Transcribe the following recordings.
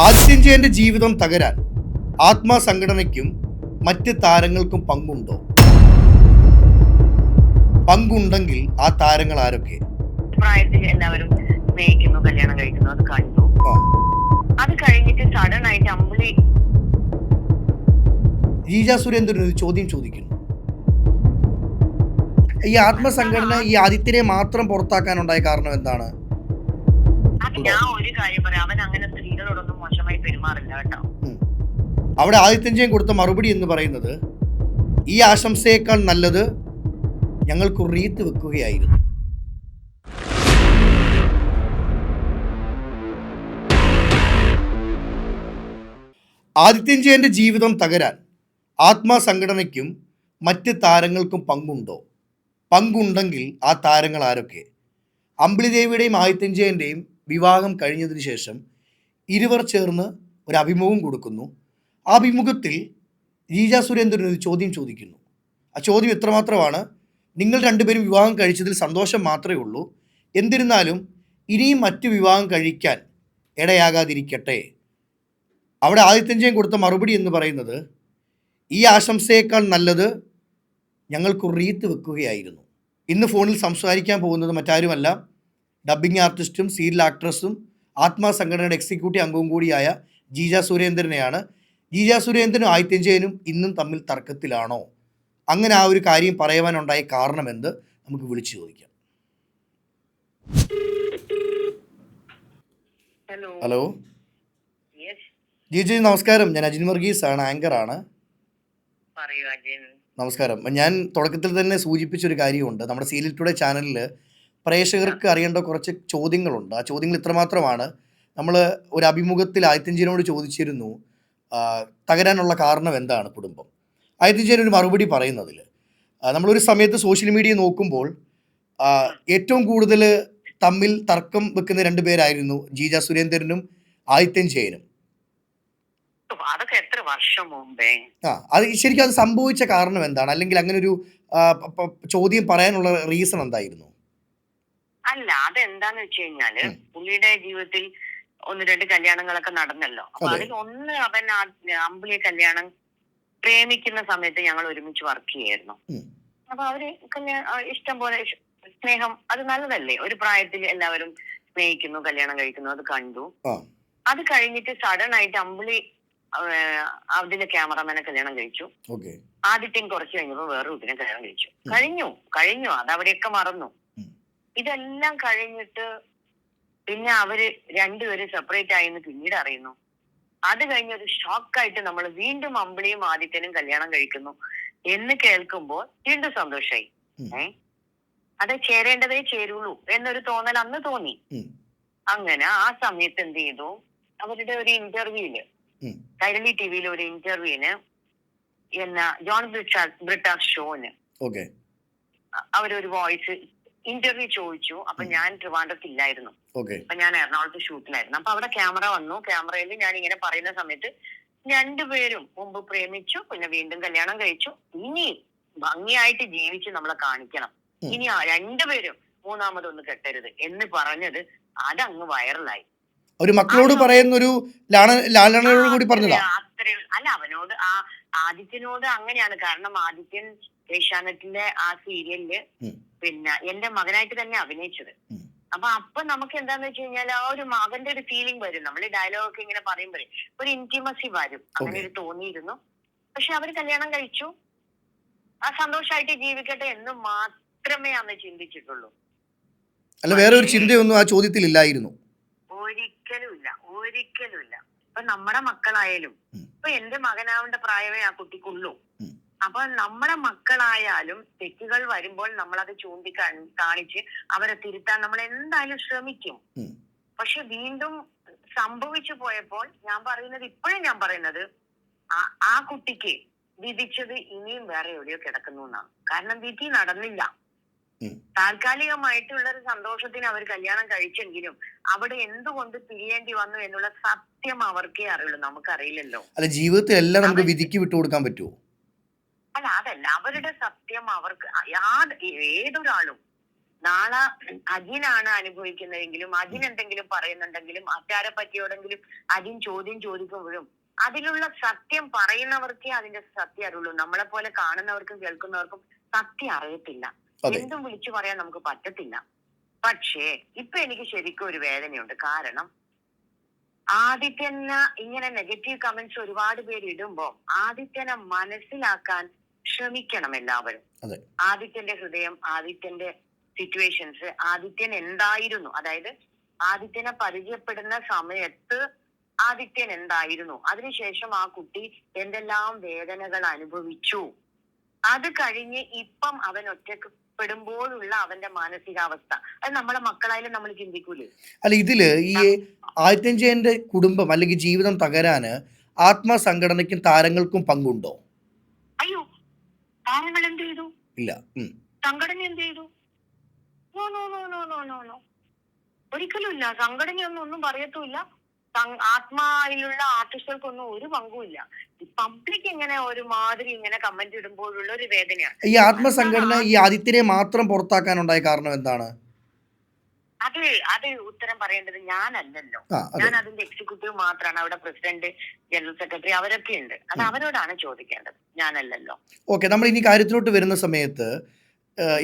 ആദിത്യഞ്ജയന്റെ ജീവിതം തകരാൻ ആത്മാ സംഘടനയ്ക്കും മറ്റ് താരങ്ങൾക്കും പങ്കുണ്ടോ? പങ്കുണ്ടെങ്കിൽ ആ താരങ്ങൾ ആരൊക്കെ? പ്രായത്തിൽ എല്ലാവരും സ്നേഹിക്കുന്നു, കല്യാണം കഴിക്കുന്നു, അത് കണ്ടു. അത് കഴിഞ്ഞിട്ട് സഡൻ ആയിട്ട് അമ്പിളി ജീജ സുരേന്ദ്രൻ ഒരു ചോദ്യം ചോദിക്കുന്നു. ഈ ആത്മസംഘടന ഈ ആദിത്യനെ മാത്രം പുറത്താക്കാനുണ്ടായ കാരണം എന്താണ്? അത് ഞാൻ ഒരു കാര്യം പറയാം, അവൻ അങ്ങനെ സ്ത്രീകളോടൊന്നും മോശമായി പെരുമാറില്ല കേട്ടോ. അവിടെ ആദിത്യഞ്ജയൻ കൊടുത്ത മറുപടി എന്ന് പറയുന്നത്, ഈ ആശംസയേക്കാൾ നല്ലത് ഞങ്ങൾക്ക് റീത്ത് വെക്കുകയായിരുന്നു. ആദിത്യഞ്ജയന്റെ ജീവിതം തകരാൻ ആത്മാ സംഘടനയ്ക്കും മറ്റ് താരങ്ങൾക്കും പങ്കുണ്ടോ? പങ്കുണ്ടെങ്കിൽ ആ താരങ്ങൾ ആരൊക്കെ? അമ്പിളിദേവിയുടെയും ആദിത്യഞ്ജയൻ്റെയും വിവാഹം കഴിഞ്ഞതിന് ശേഷം ഇരുവർ ചേർന്ന് ഒരു അഭിമുഖം കൊടുക്കുന്നു. ആ അഭിമുഖത്തിൽ ജീജ സുരേന്ദ്രൻ ഒരു ചോദ്യം ചോദിക്കുന്നു. ആ ചോദ്യം എത്രമാത്രമാണ്, നിങ്ങൾ രണ്ടുപേരും വിവാഹം കഴിച്ചതിൽ സന്തോഷം മാത്രമേ ഉള്ളൂ, എന്നിരുന്നാലും ഇനിയും മറ്റ് വിവാഹം കഴിക്കാൻ ഇടയാകാതിരിക്കട്ടെ. അവിടെ ആദിത്യഞ്ജയൻ കൊടുത്ത മറുപടി എന്ന് പറയുന്നത്, ഈ ആശംസയേക്കാൾ നല്ലത് ഞങ്ങൾക്ക് റീത്ത് വെക്കുകയായിരുന്നു. ഇന്ന് ഫോണിൽ സംസാരിക്കാൻ പോകുന്നത് മറ്റാരുമല്ല, ഡബ്ബിംഗ് ആർട്ടിസ്റ്റും സീരിയൽ ആക്ട്രസും ആത്മാ സംഘടനയുടെ എക്സിക്യൂട്ടീവ് അംഗവും കൂടിയായ ജീജ സുരേന്ദ്രനെയാണ്. ജീജ സുരേന്ദ്രനും ആദിത്യഞ്ജയനും ഇന്നും തമ്മിൽ തർക്കത്തിലാണോ? അങ്ങനെ ആ ഒരു കാര്യം പറയുവാനുണ്ടായ കാരണമെന്ത് നമുക്ക് വിളിച്ചു ചോദിക്കാം. ഹലോ ജീജി, നമസ്കാരം. ഞാൻ അജിൻ വർഗീസ് ആണ്, ആങ്കറാണ്. നമസ്കാരം. ഞാൻ തുടക്കത്തിൽ തന്നെ സൂചിപ്പിച്ചൊരു കാര്യമുണ്ട്, നമ്മുടെ സീരിയൽ ടുഡേ ചാനലിൽ പ്രേക്ഷകർക്ക് അറിയേണ്ട കുറച്ച് ചോദ്യങ്ങളുണ്ട്. ആ ചോദ്യങ്ങൾ ഇത്രമാത്രമാണ്. നമ്മൾ ഒരു അഭിമുഖത്തിൽ ആദിത്യഞ്ജയനോട് ചോദിച്ചിരുന്നു, തകരാനുള്ള കാരണം എന്താണ് കുടുംബം. ആദിത്യഞ്ജയൻ ഒരു മറുപടി പറയുന്നതിൽ, നമ്മളൊരു സമയത്ത് സോഷ്യൽ മീഡിയ നോക്കുമ്പോൾ ഏറ്റവും കൂടുതൽ തമ്മിൽ തർക്കം വെക്കുന്ന രണ്ടുപേരായിരുന്നു ജീജ സുരേന്ദ്രനും ആദിത്യഞ്ജയനും. അതൊക്കെ എത്ര വർഷം മുമ്പേ. അത് ശരിക്കും അത് സംഭവിച്ച കാരണം എന്താണ്, അല്ലെങ്കിൽ അങ്ങനെ ഒരു ചോദ്യം പറയാനുള്ള റീസൺ എന്തായിരുന്നു? അല്ല, അതെന്താന്ന് വെച്ച് കഴിഞ്ഞാല് പുള്ളിയുടെ ജീവിതത്തിൽ ഒന്ന് രണ്ട് കല്യാണങ്ങളൊക്കെ നടന്നല്ലോ. അപ്പൊ അതിൽ ഒന്ന് അവൻ അമ്പിളിയെ കല്യാണം പ്രേമിക്കുന്ന സമയത്ത് ഞങ്ങൾ ഒരുമിച്ച് വർക്ക് ചെയ്യായിരുന്നു. അപ്പൊ അവര് ഇഷ്ടം പോലെ സ്നേഹം, അത് നല്ലതല്ലേ? ഒരു പ്രായത്തിൽ എല്ലാവരും സ്നേഹിക്കുന്നു, കല്യാണം കഴിക്കുന്നു, അത് കണ്ടു. അത് കഴിഞ്ഞിട്ട് സഡൻ ആയിട്ട് അമ്പിളി അതിന്റെ ക്യാമറമാനെ കല്യാണം കഴിച്ചു. ആദിത്യൻ കുറച്ച് കഴിഞ്ഞപ്പോ വേറെ കുട്ടിനെ കല്യാണം കഴിച്ചു. കഴിഞ്ഞു അതവിടെയൊക്കെ മറന്നു. ഇതെല്ലാം കഴിഞ്ഞിട്ട് പിന്നെ അവര് രണ്ടുപേരും സെപ്പറേറ്റ് ആയെന്ന് പിന്നീട് അറിയുന്നു. അത് കഴിഞ്ഞൊരു ഷോക്കായിട്ട് നമ്മൾ വീണ്ടും അമ്പിളിയും ആദിത്യനും കല്യാണം കഴിക്കുന്നു എന്ന് കേൾക്കുമ്പോൾ വീണ്ടും സന്തോഷായി. അത് ചേരേണ്ടതേ ചേരുള്ളൂ എന്നൊരു തോന്നൽ അന്ന് തോന്നി. അങ്ങനെ ആ സമയത്ത് എന്ത് ചെയ്തു, അവരുടെ ഒരു ഇന്റർവ്യൂല്, കൈരളി ടിവിയിലെ ഒരു ഇന്റർവ്യൂവിന് ജോൺ ബ്രിട്ടാസ് ഷോന് അവരൊരു വോയിസ് ഇന്റർവ്യൂ ചോദിച്ചു. അപ്പൊ ഞാൻ ട്രിവാൻഡ്രത്തില്ലായിരുന്നു, അപ്പൊ ഞാൻ എറണാകുളത്ത് ഷൂട്ടിലായിരുന്നു. അപ്പൊ അവിടെ ക്യാമറ വന്നു. ക്യാമറയിൽ ഞാൻ ഇങ്ങനെ പറയുന്ന സമയത്ത് രണ്ടുപേരും മുമ്പ് പ്രേമിച്ചു, പിന്നെ വീണ്ടും കല്യാണം കഴിച്ചു, ഇനി ഭംഗിയായിട്ട് ജീവിച്ച് നമ്മളെ കാണിക്കണം, ഇനി രണ്ടുപേരും മൂന്നാമതൊന്നും കെട്ടരുത് എന്ന് പറഞ്ഞത് അതങ്ങ് വൈറലായി. ഒരു മക്കളോട് പറയുന്ന ഒരു ലാളനയോട് കൂടി പറഞ്ഞതാ. അല്ല, അവനോട് ആദിത്യനോട് അങ്ങനെയാണ്. കാരണം ആദിത്യൻ ഏഷ്യാനെറ്റിന്റെ ആ സീരിയലില് പിന്നെ എന്റെ മകനായിട്ട് തന്നെ അഭിനയിച്ചത്. അപ്പൊ നമുക്ക് എന്താന്ന് വെച്ച് കഴിഞ്ഞാൽ ആ ഒരു മകന്റെ ഒരു ഫീലിംഗ് വരും. നമ്മൾ ഡയലോഗ് ഒക്കെ ഇങ്ങനെ പറയുമ്പോഴേ ഒരു ഇന്റിമസി വരും. അങ്ങനെ ഒരു തോന്നിയിരുന്നു. പക്ഷെ അവര് കല്യാണം കഴിച്ചു, ആ സന്തോഷമായിട്ട് ജീവിക്കട്ടെ എന്ന് മാത്രമേ അന്ന് ചിന്തിച്ചിട്ടുള്ളൂ. അല്ല, വേറെ ഒരു ചിന്തയൊന്നും ആ ചോദ്യത്തിൽ ഇല്ലായിരുന്നു. ഒരിക്കലുമില്ല. ഇപ്പൊ നമ്മുടെ മക്കളായാലും, ഇപ്പൊ എന്റെ മകനാവേണ്ട പ്രായമേ ആ കുട്ടിക്കുള്ളൂ. അപ്പൊ നമ്മുടെ മക്കളായാലും തെറ്റുകൾ വരുമ്പോൾ നമ്മളത് കാണിച്ച് അവരെ തിരുത്താൻ നമ്മൾ എന്തായാലും ശ്രമിക്കും. പക്ഷെ വീണ്ടും സംഭവിച്ചു പോയപ്പോൾ ഇപ്പോഴും ഞാൻ പറയുന്നത് ആ കുട്ടിക്ക് വിധിച്ചത് ഇനിയും വേറെ എവിടെയോ കിടക്കുന്നു എന്നാണ്. കാരണം വിധി നടന്നില്ല. താൽക്കാലികമായിട്ടുള്ള ഒരു സന്തോഷത്തിന് അവർ കല്യാണം കഴിച്ചെങ്കിലും അവിടെ എന്തുകൊണ്ട് പിരിയേണ്ടി വന്നു എന്നുള്ള സത്യം അവർക്കേ അറിയുള്ളൂ, നമുക്കറിയില്ലല്ലോ. അല്ല, ജീവിതത്തിൽ എല്ലാം നമുക്ക് വിധിക്ക് വിട്ടുകൊടുക്കാൻ പറ്റുമോ? അല്ല, അതല്ല അവരുടെ സത്യം. അവർക്ക് ഏതൊരാളും നാളെ അജിനാണ് അനുഭവിക്കുന്നതെങ്കിലും അജിൻ എന്തെങ്കിലും പറയുന്നുണ്ടെങ്കിലും അറ്റാരെ പറ്റിയോടെങ്കിലും അജിൻ ചോദ്യം ചോദിക്കുമ്പോഴും അതിലുള്ള സത്യം പറയുന്നവർക്കേ അതിന്റെ സത്യം അറിയുള്ളൂ. നമ്മളെ പോലെ കാണുന്നവർക്കും കേൾക്കുന്നവർക്കും സത്യം അറിയത്തില്ല. എന്തും വിളിച്ചു പറയാൻ നമുക്ക് പറ്റത്തില്ല. പക്ഷേ ഇപ്പൊ എനിക്ക് ശരിക്കും ഒരു വേദനയുണ്ട്. കാരണം ആദിത്യന് ഇങ്ങനെ നെഗറ്റീവ് കമന്റ്സ് ഒരുപാട് പേര് ഇടുമ്പോ ആദിത്യനെ മനസ്സിലാക്കാൻ ശ്രമിക്കണം എല്ലാവരും. ആദിത്യന്റെ ഹൃദയം, ആദിത്യന്റെ സിറ്റുവേഷൻസ്, ആദിത്യൻ എന്തായിരുന്നു, അതായത് ആദിത്യനെ പരിചയപ്പെടുന്ന സമയത്ത് ആദിത്യൻ എന്തായിരുന്നു, അതിനുശേഷം ആ കുട്ടി എന്തെല്ലാം വേദനകൾ അനുഭവിച്ചു, അത് കഴിഞ്ഞ് ഇപ്പം അവൻ ഒറ്റപ്പെടുമ്പോഴുള്ള അവന്റെ മാനസികാവസ്ഥ, അത് നമ്മളെ മക്കളായാലും നമ്മൾ ചിന്തിക്കൂലേ? അല്ല, ഇതില് ഈ ആദിത്യൻ ജയന്റെ കുടുംബം അല്ലെങ്കിൽ ജീവിതം തകരാന് ആത്മസംഘടനയ്ക്കും താരങ്ങൾക്കും പങ്കുണ്ടോ? അയ്യോ, താരങ്ങൾ എന്ത് ചെയ്തു? ഇല്ല. സംഘടന എന്ത് ചെയ്തു? No no no no no no no ഒരിക്കലും ഇല്ല. സംഘടനയൊന്നും ഒന്നും പറയത്തുമില്ല. ആത്മാവിലുള്ള ആർട്ടിസ്റ്റുകൾക്കൊന്നും ഒരു പങ്കുമില്ല. പബ്ലിക് ഇങ്ങനെ ഒരുമാതിരി ഇങ്ങനെ കമന്റ് ഇടുമ്പോഴുള്ള ഒരു വേദനയാണ്. ഈ ആത്മസംഘടന ഈ ആദിത്യനെ മാത്രം പുറത്താക്കാനുണ്ടായ കാരണം എന്താണ്? അത് ഉത്തരം പറയേണ്ടത് ഞാനല്ലല്ലോ. ഞാൻ അതിന്റെ എക്സിക്യൂട്ടീവ് മാത്രമാണ്. അവിടെ പ്രസിഡന്റ്, ജനറൽ സെക്രട്ടറി അവരൊക്കെ ഉണ്ട്. അത് അവരോടാണ് ചോദിക്കേണ്ടത്, ഞാനല്ലല്ലോ. ഓക്കെ, നമ്മൾ ഇനി കാര്യത്തിലോട്ട് വരുന്ന സമയത്ത്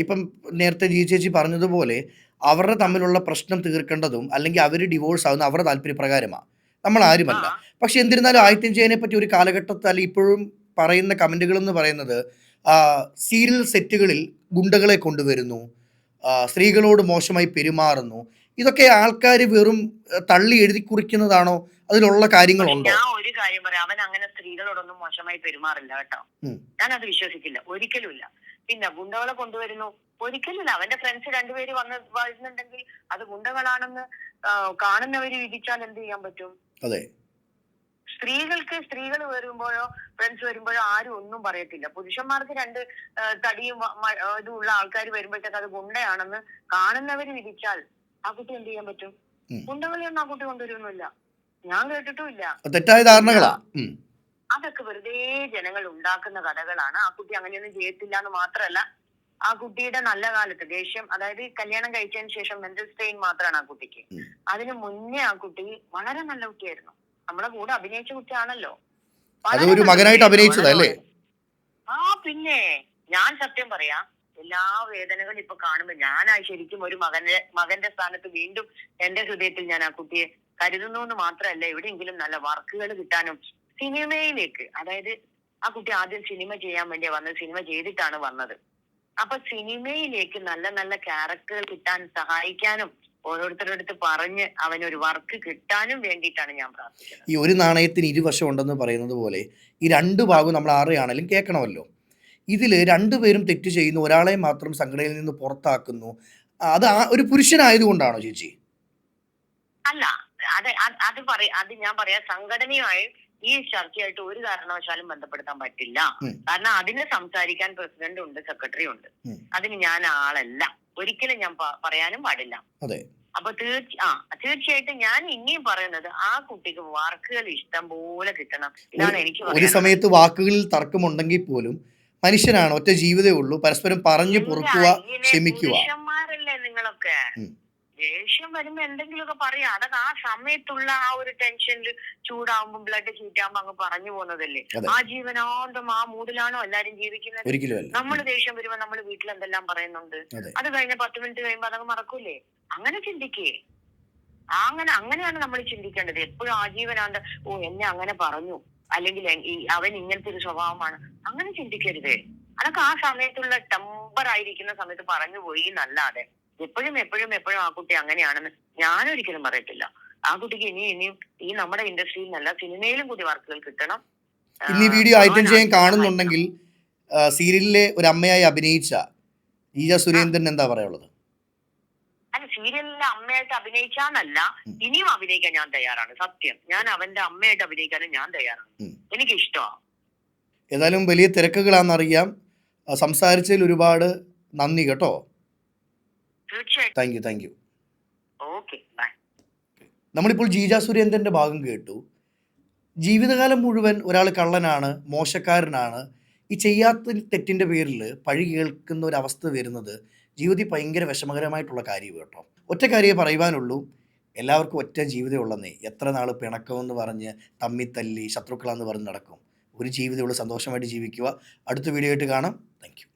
ഇപ്പം നേരത്തെ ജി ചേച്ചി പറഞ്ഞതുപോലെ അവരുടെ തമ്മിലുള്ള പ്രശ്നം തീർക്കേണ്ടതും അല്ലെങ്കിൽ അവർ ഡിവോഴ്സ് ആവുന്ന അവരുടെ താല്പര്യപ്രകാരമാണ്, നമ്മൾ ആരുമല്ല. പക്ഷെ എന്നിരുന്നാലും ആദിത്യൻ ജയനെ പറ്റി ഒരു കാലഘട്ടത്തിൽ ഇപ്പോഴും പറയുന്ന കമന്റുകൾ എന്ന് പറയുന്നത് സീരിയൽ സെറ്റുകളിൽ ഗുണ്ടകളെ കൊണ്ടുവരുന്നു, സ്ത്രീകളോട് മോശമായി പെരുമാറുന്നു. ഇതൊക്കെ ആൾക്കാർ വെറും തള്ളി എഴുതി കുറിക്കുന്നതാണോ? അതിലുള്ള കാര്യങ്ങളുണ്ടോ? ഞാൻ ഒരു കാര്യം പറയാം, അവൻ അങ്ങനെ സ്ത്രീകളോടൊന്നും മോശമായി പെരുമാറില്ല കേട്ടോ. ഞാനത് വിശ്വസിക്കില്ല, ഒരിക്കലും ഇല്ല. പിന്നെ ഗുണ്ടകളെ കൊണ്ടുവരുന്നു, ഒരിക്കലും. അവന്റെ ഫ്രണ്ട്സ് രണ്ടുപേര് വരുന്നുണ്ടെങ്കിൽ അത് ഗുണ്ടകളാണെന്ന് കാണുന്നവര് വിധിച്ചാൽ എന്ത് ചെയ്യാൻ പറ്റും? അതെ, സ്ത്രീകൾ വരുമ്പോഴോ ഫ്രണ്ട്സ് വരുമ്പോഴോ ആരും ഒന്നും പറയത്തില്ല. പുരുഷന്മാർക്ക് രണ്ട് തടിയും ഇതുള്ള ആൾക്കാർ വരുമ്പോഴത്തേക്ക് അത് ഗുണ്ടയാണെന്ന് കാണുന്നവര് വിധിച്ചാൽ ആ കുട്ടി എന്ത് ചെയ്യാൻ പറ്റും? ഗുണ്ടകളെയൊന്നും ആ കുട്ടി കൊണ്ടുവരുന്നില്ല, ഞാൻ കേട്ടിട്ടുമില്ല. തെറ്റായ ധാരണകളാ അതൊക്കെ വെറുതെ ജനങ്ങൾ ഉണ്ടാക്കുന്ന കഥകളാണ്. ആ കുട്ടി അങ്ങനെയൊന്നും ചെയ്യത്തില്ല എന്ന് മാത്രമല്ല, ആ കുട്ടിയുടെ നല്ല കാലത്ത് ദേഷ്യം, അതായത് കല്യാണം കഴിച്ചതിന് ശേഷം മെന്റൽ സ്ട്രെയിൻ മാത്രമാണ് ആ കുട്ടിക്ക്. അതിനു മുന്നേ ആ കുട്ടി വളരെ നല്ല കുട്ടിയായിരുന്നു. നമ്മളെ കൂടെ അഭിനയിച്ച കുട്ടിയാണല്ലോ. ഒരു മകനായിട്ട് അഭിനയിച്ചതല്ലേ? പിന്നെ ഞാൻ സത്യം പറയാ, എല്ലാ വേദനകളും ഇപ്പൊ കാണുമ്പോ ഞാൻ ശരിക്കും ഒരു മകന്റെ സ്ഥാനത്ത് വീണ്ടും എന്റെ ഹൃദയത്തിൽ ഞാൻ ആ കുട്ടിയെ കരുതുന്നു എന്ന് മാത്രമല്ല, എവിടെയെങ്കിലും നല്ല വർക്കുകൾ കിട്ടാനും സിനിമയിലേക്ക്, അതായത് ആ കുട്ടി ആദ്യം സിനിമ ചെയ്യാൻ വേണ്ടിയാ വന്നത്, സിനിമ ചെയ്തിട്ടാണ് വന്നത്. അപ്പൊ സിനിമയിലേക്ക് നല്ല നല്ല ക്യാരക്ടറുകൾ കിട്ടാൻ സഹായിക്കാനും ഓരോരുത്തരുടെ അടുത്ത് പറഞ്ഞ് അവനൊരു വർക്ക് കിട്ടാനും വേണ്ടിയിട്ടാണ് ഞാൻ പ്രാർത്ഥിക്കുന്നത്. ഈ ഒരു നാണയത്തിന് ഇരുവശം ഉണ്ടെന്ന് പറയുന്നത് പോലെ ഈ രണ്ട് ഭാഗവും നമ്മൾ ആരെയാണെങ്കിലും കേൾക്കണമല്ലോ. ഇതില് രണ്ടുപേരും തെറ്റ് ചെയ്യുന്നു, ഒരാളെ മാത്രം സംഘടനയിൽ നിന്ന് പുറത്താക്കുന്നു. അത് ഒരു പുരുഷനായതുകൊണ്ടാണോ ചേച്ചി? അല്ല, അത് ഞാൻ പറയാം, സംഘടനയുമായി ഈ ചർച്ചയായിട്ട് ഒരു കാരണവശാലും ബന്ധപ്പെടുത്താൻ പറ്റില്ല. കാരണം അതിന് സംസാരിക്കാൻ പ്രസിഡന്റ് ഉണ്ട്, സെക്രട്ടറി ഉണ്ട്. അതിന് ഞാൻ ആളല്ല, ഒരിക്കലും ഞാൻ പറയാനും പാടില്ല. അപ്പൊ തീർച്ചയായിട്ടും ഞാൻ ഇനിയും പറയുന്നത്, ആ കുട്ടിക്ക് വാക്കുകൾ ഇഷ്ടം പോലെ കിട്ടണം. ഇതാണ് എനിക്ക് ഒരു സമയത്ത് വാക്കുകളിൽ തർക്കമുണ്ടെങ്കിൽ പോലും മനുഷ്യനാണ്, ഒറ്റ ജീവിതമേ ഉള്ളൂ, പരസ്പരം പറഞ്ഞു പൊറുക്കുക, ക്ഷമിക്കുക. പുരുഷന്മാരല്ലേ നിങ്ങളൊക്കെ? ദേഷ്യം വരുമ്പോ എന്തെങ്കിലുമൊക്കെ പറയാം. അതൊക്കെ ആ സമയത്തുള്ള ആ ഒരു ടെൻഷനിൽ ചൂടാവുമ്പോ ബ്ലഡ് ചീറ്റാകുമ്പോ അങ്ങ് പറഞ്ഞു പോകുന്നതല്ലേ. ആ ജീവനാന്തം ആ മൂഡിലാണോ എല്ലാരും ജീവിക്കുന്നത്? നമ്മൾ ദേഷ്യം വരുമ്പോ നമ്മൾ വീട്ടിൽ എന്തെല്ലാം പറയുന്നുണ്ട്, അത് കഴിഞ്ഞ 10 മിനിറ്റ് കഴിയുമ്പോ അതങ്ങ് മറക്കൂലേ? അങ്ങനെ ചിന്തിക്കേ. അങ്ങനെയാണ് നമ്മൾ ചിന്തിക്കേണ്ടത്. എപ്പോഴും ആജീവനാന്തം എന്നെ അങ്ങനെ പറഞ്ഞു, അല്ലെങ്കിൽ അവൻ ഇങ്ങനത്തെ ഒരു സ്വഭാവമാണ്, അങ്ങനെ ചിന്തിക്കരുത്. അതൊക്കെ ആ സമയത്തുള്ള ടെമ്പർ ആയിരിക്കുന്ന സമയത്ത് പറഞ്ഞു പോയി എന്നല്ലാതെ എപ്പോഴും ആ കുട്ടി അങ്ങനെയാണെന്ന് ഞാനൊരിക്കലും പറയത്തില്ല. ആ കുട്ടിക്ക് ഇനിയും ഈ നമ്മുടെ ഇൻഡസ്ട്രിയിൽ നല്ല സിനിമയിലും കൂടി വർക്കുകൾ കിട്ടണം. ഇനി വീഡിയോ ആദിത്യൻ ജയൻ കാണുന്നുണ്ടെങ്കിൽ സീരിയലിലെ ഒരു അമ്മയായി അഭിനയിച്ച ജീജ സുരേന്ദ്രൻ എന്താ പറയാനുള്ളത്? അല്ല, സീരിയലിലെ അമ്മയായിട്ട് അഭിനയിച്ചാന്നല്ല, ഇനിയും അഭിനയിക്കാൻ ഞാൻ തയ്യാറാണ്. സത്യം, ഞാൻ അവന്റെ അമ്മയായിട്ട് അഭിനയിക്കാനും ഞാൻ തയ്യാറാണ്. എനിക്ക് ഇഷ്ടമാണ്. ഏതായാലും വലിയ തിരക്കുകളാണെന്നറിയാം. സംസാരിച്ചതിൽ ഒരുപാട് നന്ദി കേട്ടോ. Thank you. നമ്മളിപ്പോൾ ജീജ സുരേന്ദ്രൻ്റെ ഭാഗം കേട്ടു. ജീവിതകാലം മുഴുവൻ ഒരാൾ കള്ളനാണ്, മോശക്കാരനാണ്, ഈ ചെയ്യാത്ത തെറ്റിൻ്റെ പേരിൽ പഴി കേൾക്കുന്ന ഒരവസ്ഥ വരുന്നത് ജീവിതത്തിൽ ഭയങ്കര വിഷമകരമായിട്ടുള്ള കാര്യം കേട്ടോ. ഒറ്റ കാര്യമേ പറയുവാനുള്ളൂ, എല്ലാവർക്കും ഒറ്റ ജീവിതമേ ഉള്ളെന്നേ. എത്ര നാൾ പിണക്കമെന്ന് പറഞ്ഞ് തമ്മിത്തല്ലി ശത്രുക്കളാന്ന് പറഞ്ഞ് നടക്കും. ഒരു ജീവിതമുള്ളൂ, സന്തോഷമായിട്ട് ജീവിക്കുക. അടുത്ത വീഡിയോ ആയിട്ട് കാണാം. Thank you.